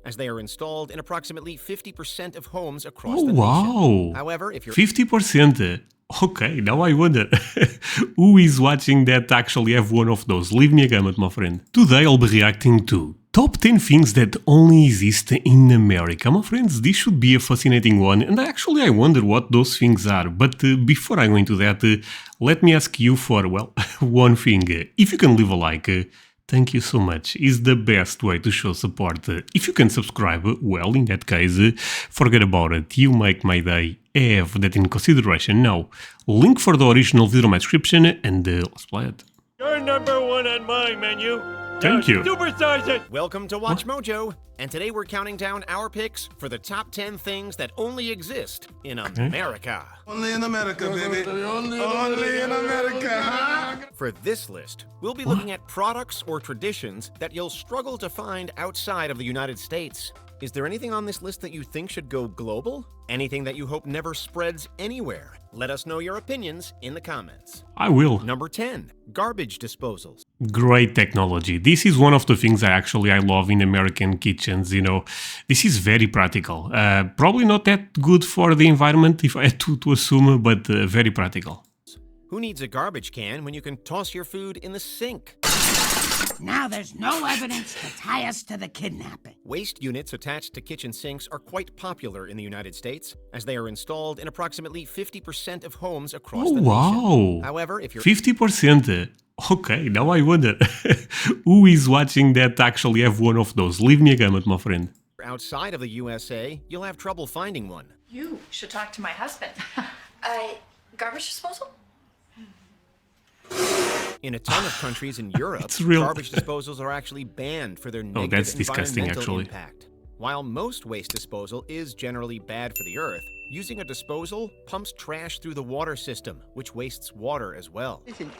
as they are installed in approximately 50% of homes across Oh, the wow. nation. However, if you're 50%. Okay, now I wonder who is watching that actually have one of those. Leave me a comment, my friend. Today I'll be reacting to top 10 things that only exist in America. My friends, this should be a fascinating one, and I wonder what those things are. But before I go into that, let me ask you for, well, one thing. If you can leave a like, thank you so much. Is the best way to show support. If you can subscribe, well, in that case, forget about it. You make my day. Have that in consideration. Now, link for the original video in my description, and let's play it. You're number one on my menu. Thank you. Supersize it. Welcome to Watch Mojo, and today we're counting down our picks for the top 10 things that only exist in America. Only in America, baby. Only in America, huh? For this list, we'll be looking at products or traditions that you'll struggle to find outside of the United States. Is there anything on this list that you think should go global? Anything that you hope never spreads anywhere? Let us know your opinions in the comments. I will. Number 10, garbage disposals. Great technology. This is one of the things I love in American kitchens, you know. This is very practical. Probably not that good for the environment, if I had to assume, but very practical. Who needs a garbage can when you can toss your food in the sink? Now there's no evidence to tie us to the kidnapping. Waste units attached to kitchen sinks are quite popular in the United States, as they are installed in approximately 50% of homes across Oh, the wow. nation. However, if you're 50%. Okay, now I wonder who is watching that actually have one of those. Leave me a comment, my friend. outside of the USA, you'll have trouble finding one. You should talk to my husband. Garbage disposal? In a ton of countries in Europe, It's real. garbage disposals are actually banned for their negative that's disgusting, environmental actually. impact. While most waste disposal is generally bad for the earth, using a disposal pumps trash through the water system, which wastes water as well. Listen,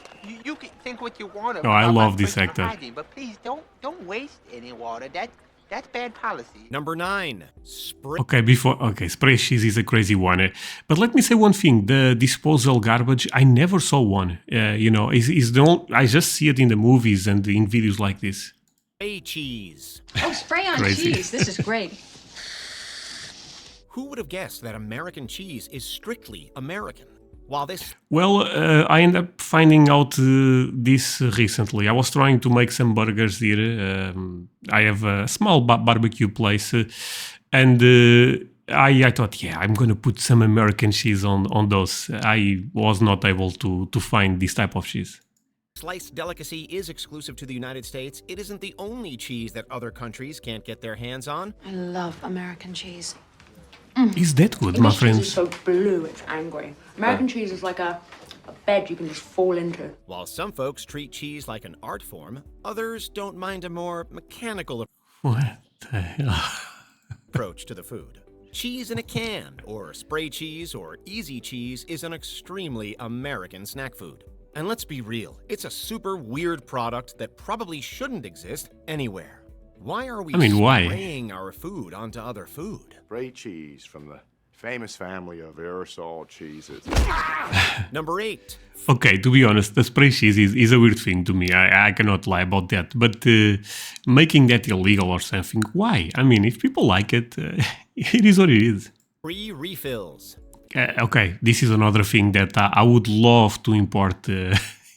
you can think what you want. Oh, I about love this personal actor. hygiene, but please don't waste any water. That's bad policy. Number 9, spray. Okay, spray cheese is a crazy one. But let me say one thing: the disposal garbage, I never saw one. Is the only, I just see it in the movies and in videos like this. Spray cheese. Oh, spray on Crazy. cheese. This is great. Who would have guessed that American cheese is strictly American? While this Well, I ended up finding out this recently. I was trying to make some burgers here. I have a small barbecue place, and I thought, yeah, I'm gonna put some American cheese on those. I was not able to find this type of cheese. sliced delicacy is exclusive to the United States, it isn't the only cheese that other countries can't get their hands on. I love American cheese. Is that good, my This cheese is friends? so blue, it's angry. American cheese is like a bed you can just fall into. While some folks treat cheese like an art form, others don't mind a more mechanical What the hell? approach to the food. Cheese in a can, or spray cheese, or easy cheese is an extremely American snack food. And let's be real, it's a super weird product that probably shouldn't exist anywhere. Why are we why? spraying our food onto other food? Spray cheese from the famous family of aerosol cheeses. Number 8, Okay, to be honest, the spray cheese is a weird thing to me. I cannot lie about that. But making that illegal or something, why? I mean, if people like it, it is what it is. free refills. Okay, this is another thing that I would love to import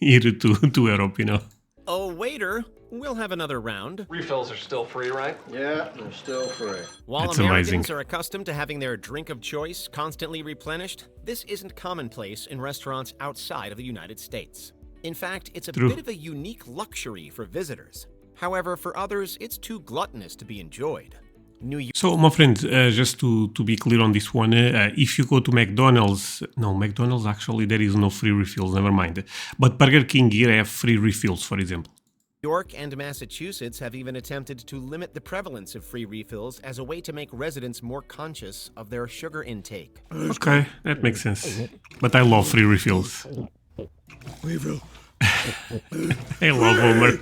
here to Europe, you know. Oh, waiter, we'll have another round. Refills are still free, right? Yeah, they're still free. While That's Americans amazing. are accustomed to having their drink of choice constantly replenished, this isn't commonplace in restaurants outside of the United States. In fact, it's a True. bit of a unique luxury for visitors. However, for others, it's too gluttonous to be enjoyed. New York So, my friends, just to be clear on this one, if you go to McDonald's, no, McDonald's actually there is no free refills, never mind. But Burger King here have free refills, for example. and Massachusetts have even attempted to limit the prevalence of free refills as a way to make residents more conscious of their sugar intake. Okay, that makes sense. But I love free refills. I love Homer.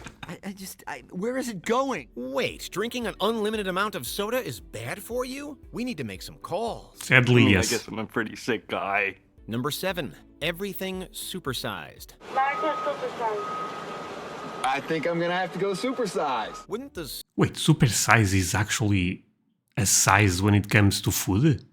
Where is it going? Wait, drinking an unlimited amount of soda is bad for you? We need to make some calls. Sadly, I yes. guess I'm a pretty sick guy. Number 7, everything supersized. I think I'm gonna have to go supersize. Wouldn't the Wait, supersize is actually a size when it comes to food?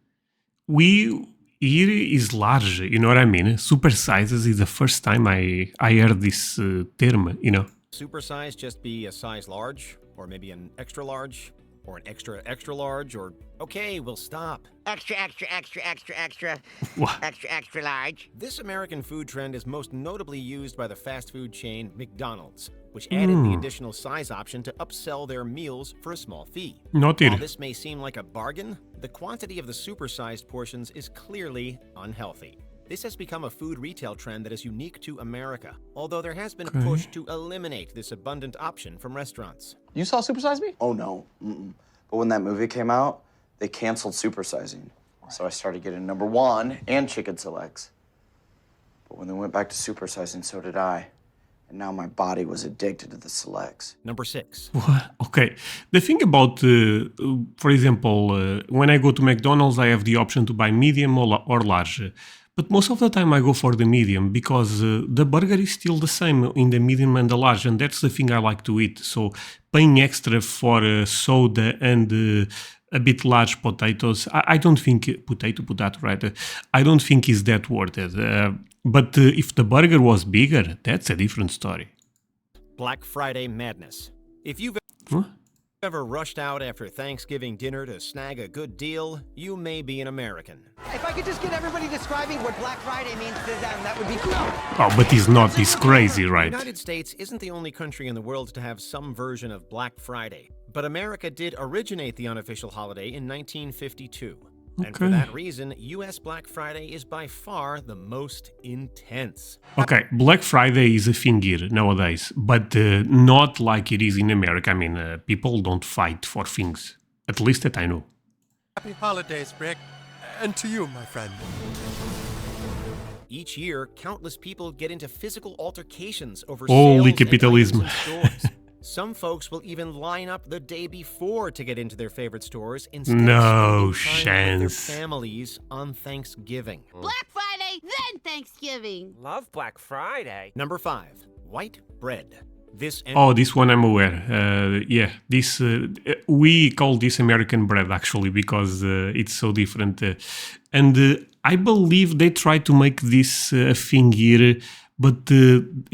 Here is large, you know what I mean? Supersized is the first time I heard this term, you know. Supersized just be a size large, or maybe an extra large, or an extra extra large, or okay, we'll stop. Extra, extra, extra, extra, extra. What? Extra, extra large. This American food trend is most notably used by the fast food chain McDonald's, which added the additional size option to upsell their meals for a small fee. Not While here. this may seem like a bargain, the quantity of the supersized portions is clearly unhealthy. This has become a food retail trend that is unique to America, although there has been a push to eliminate this abundant option from restaurants. You saw Supersize Me? Oh, no. But when that movie came out, they canceled supersizing. So I started getting #1 and chicken selects. But when they went back to supersizing, so did I. And now my body was addicted to the selects. Number 6. What? Okay. The thing about, for example, when I go to McDonald's, I have the option to buy medium or large. But most of the time I go for the medium because the burger is still the same in the medium and the large, and that's the thing I like to eat. So paying extra for soda and a bit large potatoes, I don't think potato, right? I don't think is that worth it. But if the burger was bigger, that's a different story. Black Friday madness. If you've ever rushed out after Thanksgiving dinner to snag a good deal, you may be an American. If I could just get everybody describing what Black Friday means to them, that would be cool. Oh, but it's not this crazy, right? The United States isn't the only country in the world to have some version of Black Friday, but America did originate the unofficial holiday in 1952. And for that reason, U.S. Black Friday is by far the most intense. Okay, Black Friday is a thing here nowadays, but not like it is in America. I mean, people don't fight for things, at least that I know. Happy holidays, Rick. And to you, my friend. Each year, countless people get into physical altercations over Holy sales capitalism. and items in stores. Some folks will even line up the day before to get into their favorite stores instead No of spending time with chance. their families on Thanksgiving. Black Friday, then Thanksgiving. Love Black Friday. Number 5, white bread. This one I'm aware. Yeah, this we call this American bread actually because it's so different. And I believe they tried to make this thing here, but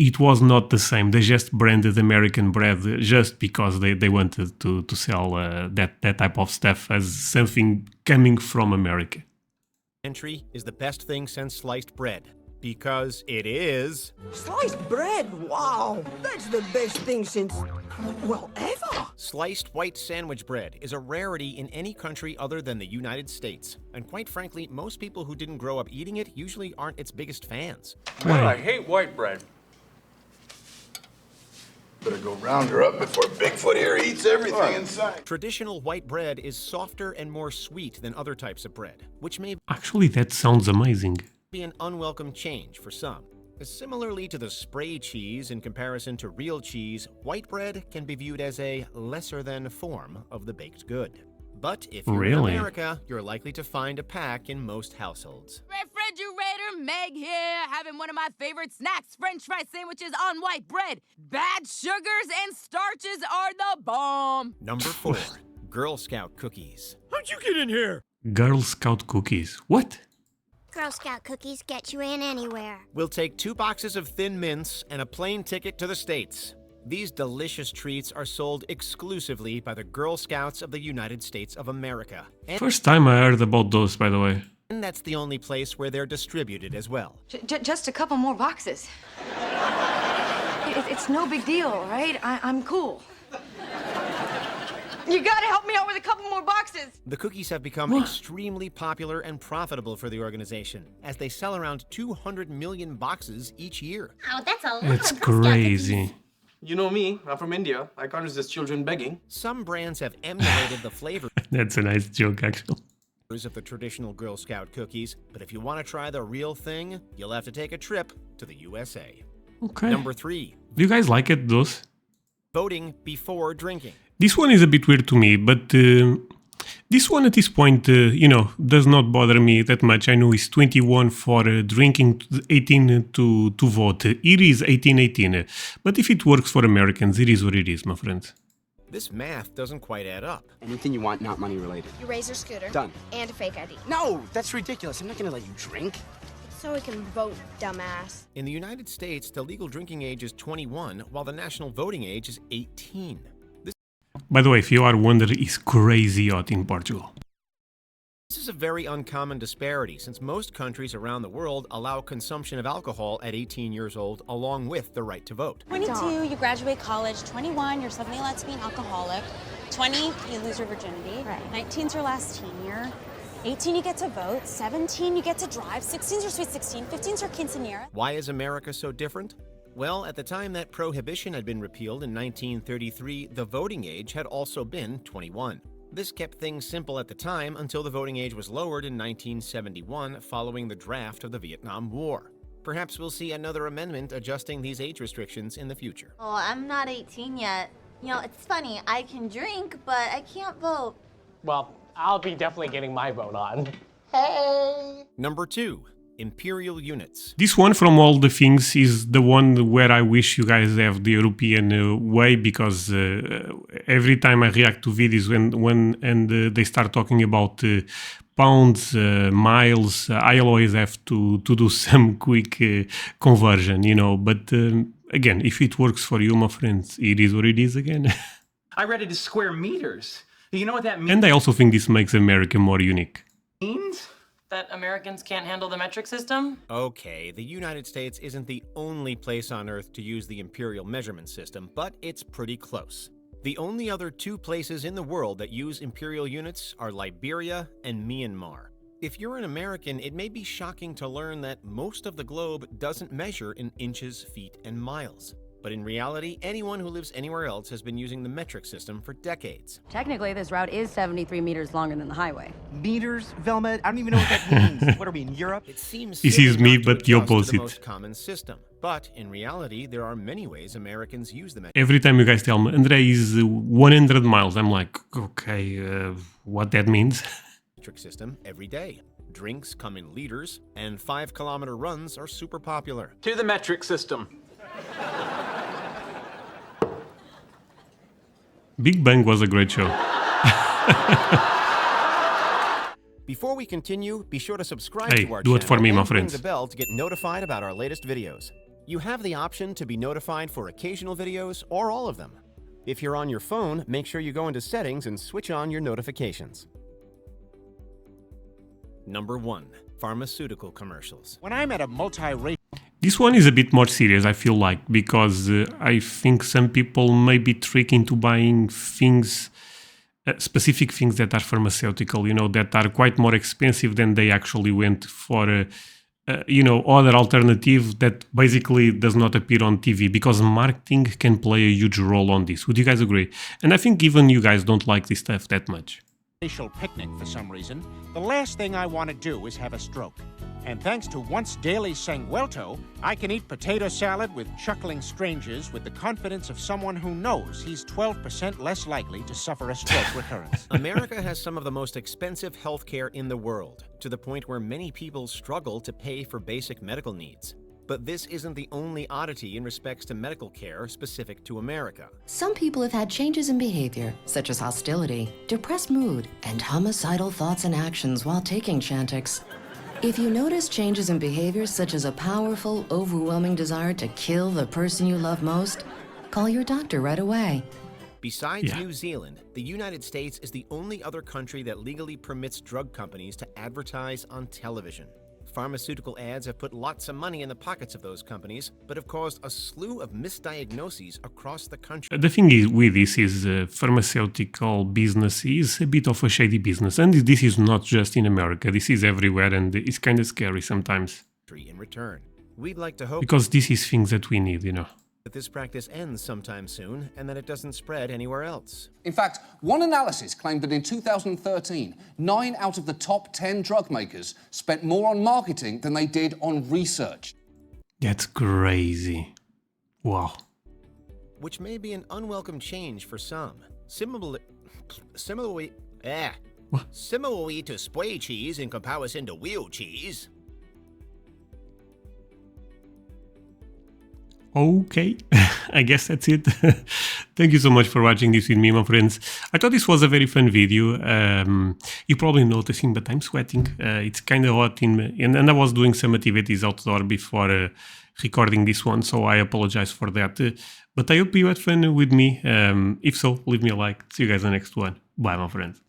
it was not the same. They just branded American bread just because they wanted to sell that type of stuff as something coming from America. entry is the best thing since sliced bread. Because it is... Sliced bread? Wow! That's the best thing since, well, ever! Sliced white sandwich bread is a rarity in any country other than the United States. And quite frankly, most people who didn't grow up eating it usually aren't its biggest fans. Man, I hate white bread. Better go round her up before Bigfoot here eats everything inside. Traditional white bread is softer and more sweet than other types of bread, which may Actually, that sounds amazing. be an unwelcome change for some. Similarly to the spray cheese in comparison to real cheese, white bread can be viewed as a lesser-than form of the baked good. But if you're in America, you're likely to find a pack in most households. Refrigerator Meg here, having one of my favorite snacks, French fry sandwiches on white bread. Bad sugars and starches are the bomb. Number 4, Girl Scout cookies. How'd you get in here? Girl Scout cookies. What? Girl Scout cookies get you in anywhere. We'll take 2 boxes of Thin Mints and a plane ticket to the States. These delicious treats are sold exclusively by the Girl Scouts of the United States of America. First time I heard about those, by the way. And that's the only place where they're distributed as well. Just a couple more boxes. It's no big deal, right? I'm cool. You gotta help me out with a couple more boxes. The cookies have become extremely popular and profitable for the organization, as they sell around 200 million boxes each year. Oh, that's a lot That's of Girl Scout crazy. You know me, I'm from India. I can't resist children begging. Some brands have emulated the flavors That's a nice joke, actually. of the traditional Girl Scout cookies, but if you want to try the real thing, you'll have to take a trip to the USA. Okay. Number 3, Do you guys like it, those? voting before drinking. This one is a bit weird to me, but this one at this point, does not bother me that much. I know it's 21 for drinking, 18 to vote. It is 18-18, but if it works for Americans, it is what it is, my friends. This math doesn't quite add up. Anything you want, not money related. Your Razor scooter. Done. And a fake ID. No, that's ridiculous. I'm not gonna let you drink. So we can vote, dumbass. In the United States, the legal drinking age is 21, while the national voting age is 18. By the way, if you are wondering, it's crazy hot in Portugal. This is a very uncommon disparity, since most countries around the world allow consumption of alcohol at 18 years old, along with the right to vote. 22, you graduate college. 21, you're suddenly allowed to be an alcoholic. 20, you lose your virginity. Right. 19's your last teen year. 18, you get to vote. 17, you get to drive. 16's your sweet 16. 15's your quinceanera. Why is America so different? Well, at the time that prohibition had been repealed in 1933, the voting age had also been 21. This kept things simple at the time until the voting age was lowered in 1971 following the draft of the Vietnam War. Perhaps we'll see another amendment adjusting these age restrictions in the future. Oh, I'm not 18 yet. You know, it's funny, I can drink, but I can't vote. Well, I'll be definitely getting my vote on. Hey! Number 2. Imperial Units. This one from all the things is the one where I wish you guys have the European way, because every time I react to videos when they start talking about pounds, miles, I always have to do some quick conversion, you know. But again, if it works for you, my friends, it is what it is again. I read it as square meters. You know what that means? And I also think this makes America more unique. Means? That Americans can't handle the metric system? Okay, the United States isn't the only place on Earth to use the imperial measurement system, but it's pretty close. The only other 2 places in the world that use imperial units are Liberia and Myanmar. If you're an American, it may be shocking to learn that most of the globe doesn't measure in inches, feet, and miles. But in reality, anyone who lives anywhere else has been using the metric system for decades. Technically, this route is 73 meters longer than the highway. Meters, Velma? I don't even know what that means. What are we, in Europe? It seems this is me, not to but the adjust to opposite. the most common system. But in reality, there are many ways Americans use the metric. Every time you guys tell me, André is 100 miles, I'm like, okay, what that means? Metric system every day. Drinks come in liters, and 5-kilometer runs are super popular. To the metric system. Big Bang was a great show. Before we continue, be sure to subscribe Hey, to our do channel it for me, my and ring friends. the bell to get notified about our latest videos. You have the option to be notified for occasional videos or all of them. If you're on your phone, make sure you go into settings and switch on your notifications. Number 1. Pharmaceutical commercials. When I'm at a multi-racial... This one is a bit more serious, I feel like, because I think some people may be tricked into buying things, specific things that are pharmaceutical, you know, that are quite more expensive than they actually went for, you know, other alternative that basically does not appear on TV, because marketing can play a huge role on this. Would you guys agree? And I think even you guys don't like this stuff that much. picnic for some reason, the last thing I want to do is have a stroke. And thanks to once daily Sanguelto, I can eat potato salad with chuckling strangers with the confidence of someone who knows he's 12% less likely to suffer a stroke recurrence. America has some of the most expensive healthcare in the world, to the point where many people struggle to pay for basic medical needs. But this isn't the only oddity in respects to medical care specific to America. Some people have had changes in behavior, such as hostility, depressed mood, and homicidal thoughts and actions while taking Chantix. If you notice changes in behavior such as a powerful, overwhelming desire to kill the person you love most, call your doctor right away. Besides New Zealand, the United States is the only other country that legally permits drug companies to advertise on television. Pharmaceutical ads have put lots of money in the pockets of those companies, but have caused a slew of misdiagnoses across the country. The thing is with this is pharmaceutical business is a bit of a shady business, and this is not just in America. This is everywhere, and it's kind of scary sometimes. In return, we'd like to hope because this is things that we need, you know. That this practice ends sometime soon and that it doesn't spread anywhere else. In fact, one analysis claimed that in 2013, 9 out of the top 10 drug makers spent more on marketing than they did on research. That's crazy. Wow. Which may be an unwelcome change for some. Similarly to spray cheese in comparison to wheel cheese. Okay, I guess that's it. Thank you so much for watching this with me, my friends. I thought this was a very fun video. You're probably noticing, but I'm sweating. It's kind of hot and I was doing some activities outdoor before recording this one, so I apologize for that. But I hope you had fun with me. If so, leave me a like. See you guys in the next one. Bye, my friends.